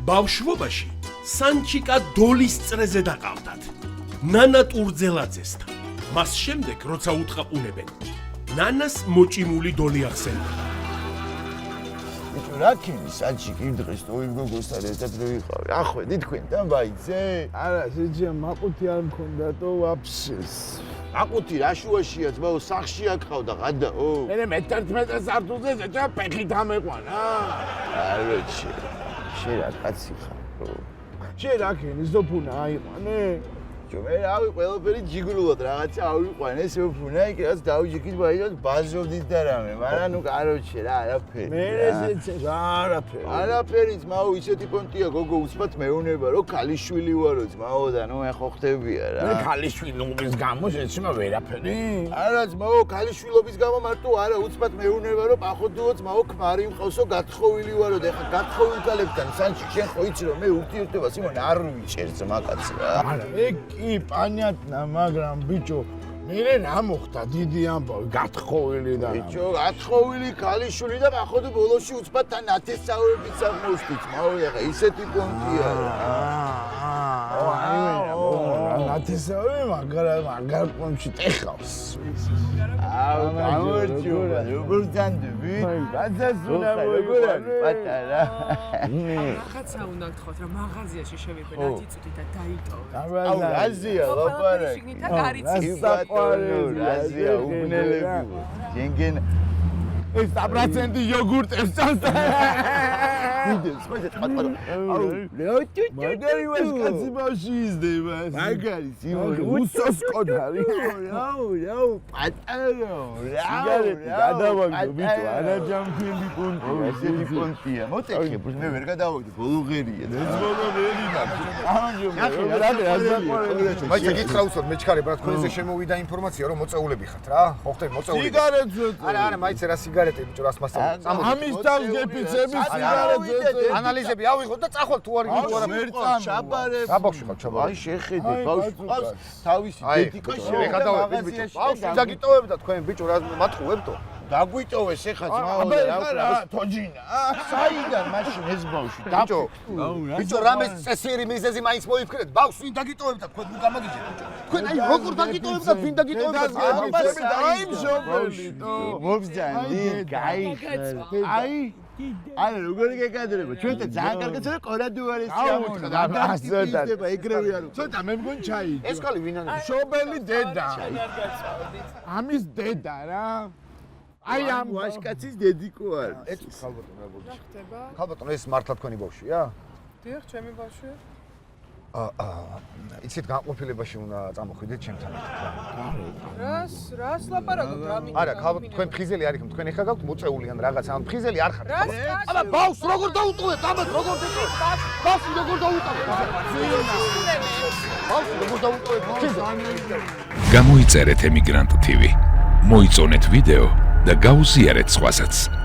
ბავშვობაში სანჩიკა დოლის წრეზე დაყავდათ. ნანა ტურძელაძესთან. მას შემდეგ, როცა უთყაყუნებენ, ნანას მოჭიმული დოლი ახსენდა. რა ქიმი სანჩიკი იმ დღეს თოილ გოგოსთან ერთად რო იყავი. ახვედი თქვენთან ბაიძე? არა, შეჯა მაყუთი არ მქონდათო ვაფშეს. აყუთი რა შუაშია ძმაო, სახში აკყავდა გადაო. მე მე-11 სართულზე შეჯა პეხით ამეყვანა. აროჩი. შენ რა კაცი ხარ? შენ რა ქენი ზოფუნა აიყვანე? მე რავი ყველაფერი ჯიგრულად რაღაცა ავიყვანე სოფუნა იქ რაც დავიჯიქით ბაიძად ბაზოვდით და რამე მაგრამ ნუ კაროჩე რა არაფერი მე ესეც რა არაფერი ძმაო ისეთი პონტია გოგო უცბად მეუნება რომ ქალიშვილი ვარო ძმაო და ნუ ეხო ხდებია რა მე ქალიშვილობის გამო შეჩმა ვერაფერი არა ძმაო ქალიშვილობის გამო მარტო არა უცბად მეუნება რომ პახოდუო ძმაო ქმარი მყავსო გათხოვილი ვარო და ეხა გათხოვილ კალებთან სანჩი შენ ხო იცი რომ მე ურთიერთობას იმან არ ვიჭერს მაგაცი რა არა ეგ კი პანიატნა მაგრამ ბიჭო მე რა მოხდა დიდი ამბავი გათხოვილი და ბიჭო გათხოვილი ქალიშვილი და ახლა ბოლოში უცბად თან ათესავებით აღმოსდით მაო ეხა ისეთი პონტია ათესავე მაგარ პონტში ტეხავს აუ გამორჩიობა როგორ ძანდები გაცასუნა მოგორა პატარა რაღაცა უნდა გთხოვთ რა მაღაზიაში შევიდე რა თიცუთი და დაიტოვე აუ რაზია ლაპარაკი შიგნითა გარიცი რაზია უბნელები ჯენგენ ეს 100% იოგურტებს წამს ვიდეოს ხო ეს პატარა აუ მაგარი ვას კაცი ბავში იზდება მაგარი სიმონი უსოსკოდარი აუ პატარა სიგარეტი გადავაგდო ბიჭო ანაჯამფილი პონტია ესეთი პონტია მოტეხე მე ვერ გადავაგდო ბოლოღერია მაიცა გითხრაუსოთ მეჩქარება რა თქვენ ესე შემოვიდა ინფორმაცია რომ მოწეულები ხართ რა ხო ხდები მოწეულები სიგარეტს არა მაიცა რა სიგარეტები ბიჭო რას მასწავლებ ამის თავს გეფიცები სიგარეტს ანალიზები ავიღოთ და წახვალ თუ არ გიგვარა ჩაბარებ რა ბავშვი ხარ ჩაბარებ აი შეხედე ბავშვი ყავს თავისი დედიკა მე გადავედი ბიჭო ბავშვი დაგიტოვებდა თქვენ ბიჭო რა მატყუებდო დაგვიტოვეს ეხა ძმაო და რა თოჯინა საიდან მაშინ ეს ბავშვი ბიჭო რამეს წესიერი მიზეზი მაინც მოიფიქრეთ ბავშვი დაგიტოვებდა თქვენ ნუ გამაგიჯეთ ბიჭო თქვენ აი როგორ დაგიტოვებდა ვინ დაგიტოვებდა აი მშობელი მობზანდი აი აი როგორი გეკადრება ჩვენთან ძალიან კარგად რა კორადუარი აუთხა და ასწორდა ეგრევე არ ცოტა მე მგონი ჩაი ეს კალი ვინან მშობელი დედა ამის დედა რა აი ამ ვაშკაცის დედიკო არის ეს ხალბატონ რა გულში ხდება? ხალბატონ ეს მართლა თქვენი ბავშვია დიახ, ჩემი ბავშვია. იცით განყოფილებაში უნდა წამოხვიდეთ ჩემთან რას ლაპარაკობ რა მინდა? არა ხალბატონ თქვენ ფხიზელი არ იქ თქვენ ეხა გაქვთ მოწეული ან რაღაცა ან ფხიზელი არ ხართ რას აბა ბავშვს როგორ დაუტოვებთ ამას როგორ დაუტოვებთ ბავშვს როგორ დაუტოვებთ ბავშვს როგორ დაუტოვებთ გამოიწერეთ ემიგრანტ TV მოიწონეთ ვიდეო და გაუზიარეთ სხვასაც